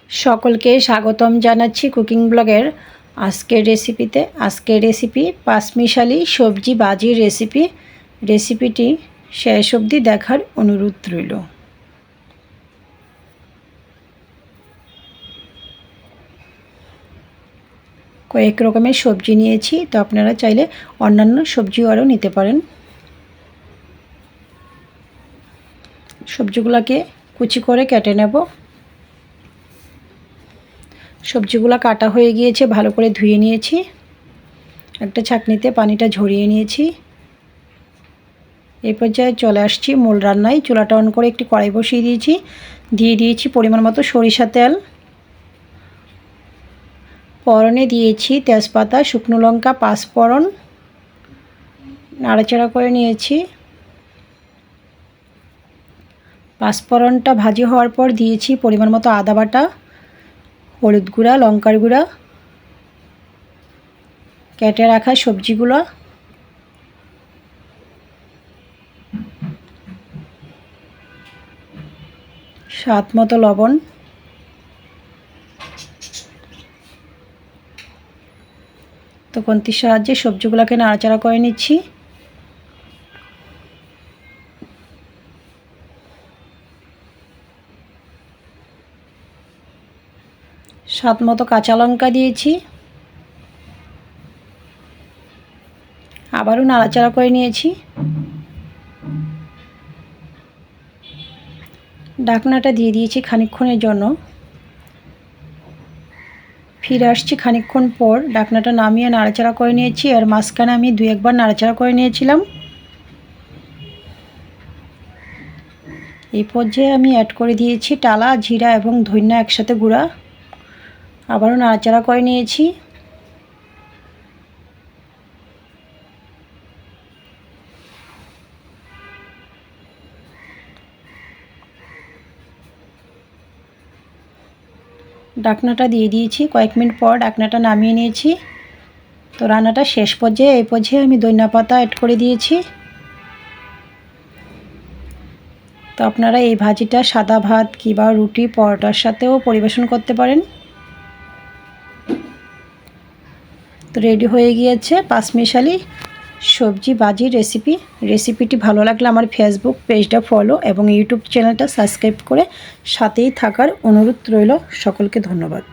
সকলকে স্বাগতম জানাচ্ছি কুকিং ব্লগের আজকের রেসিপিতে। আজকের রেসিপি পাঁচমিশালি সবজি ভাজির রেসিপিটি শেষ অবধি দেখার অনুরোধ রইল। কয়েক রকমের সবজি নিয়েছি, তো আপনারা চাইলে অন্যান্য সবজিও আরও নিতে পারেন। সবজিগুলোকে কুচি করে কেটে নেব। সবজিগুলো কাটা হয়ে গিয়েছে, ভালো করে ধুয়ে নিয়েছি। একটা ছাঁকনিতে পানিটা ঝরিয়ে নিয়েছি। এই পর্যায়ে চলে আসছি মূল রান্নায়। চুলাটা অন করে একটি কড়াই বসিয়ে দিয়েছি। দিয়ে দিয়েছি পরিমাণ মতো সরিষা তেল। ফোড়নে দিয়েছি তেজপাতা, শুকনো লঙ্কা, পাঁচফোড়ন। নাড়াচাড়া করে নিয়েছি। পাঁচফোড়নটা ভাজি হওয়ার পর দিয়েছি পরিমাণ মতো আদা বাটা, হলুদ গুঁড়া, লঙ্কার গুঁড়া, কেটে রাখা সবজিগুলো, স্বাদ মতো লবণ, তো খুন্তির সাহায্যে সবজিগুলোকে নাড়াচাড়া করে নিচ্ছি। স্বাদ মতো কাঁচা লঙ্কা দিয়েছি। আবারও নাড়াচাড়া করে নিয়েছি। ঢাকনাটা দিয়ে দিয়েছি খানিকক্ষণের জন্য। ফিরে আসছি খানিকক্ষণ পর। ঢাকনাটা নামিয়ে নাড়াচাড়া করে নিয়েছি। আর মাঝখানে আমি 2-1 বার নাড়াচাড়া করে নিয়েছিলাম। এই পর্যায়ে আমি অ্যাড করে দিয়েছি টালা, জিরা এবং ধনিয়া একসাথে গুঁড়া। আবারও নাড়াচাড়া করে নিয়েছি। ঢাকনাটা দিয়ে দিয়েছি। কয়েক মিনিট পর ঢাকনাটা নামিয়ে নিয়েছি। তো রান্নাটা শেষ পর্যায়ে এই পর্যায়ে আমি ধনিয়া পাতা অ্যাড করে দিয়েছি। তো আপনারা এই ভাজিটা সাদা ভাত কিংবা রুটি, পরোটার সাথেও পরিবেশন করতে পারেন। তো রেডি হয়ে গিয়েছে পাঁচমিশালি সবজি ভাজির রেসিপিটি ভালো লাগলে আমার ফেসবুক পেজটা ফলো এবং ইউটিউব চ্যানেলটা সাবস্ক্রাইব করে সাথেই থাকার অনুরোধ রইল। সকলকে ধন্যবাদ।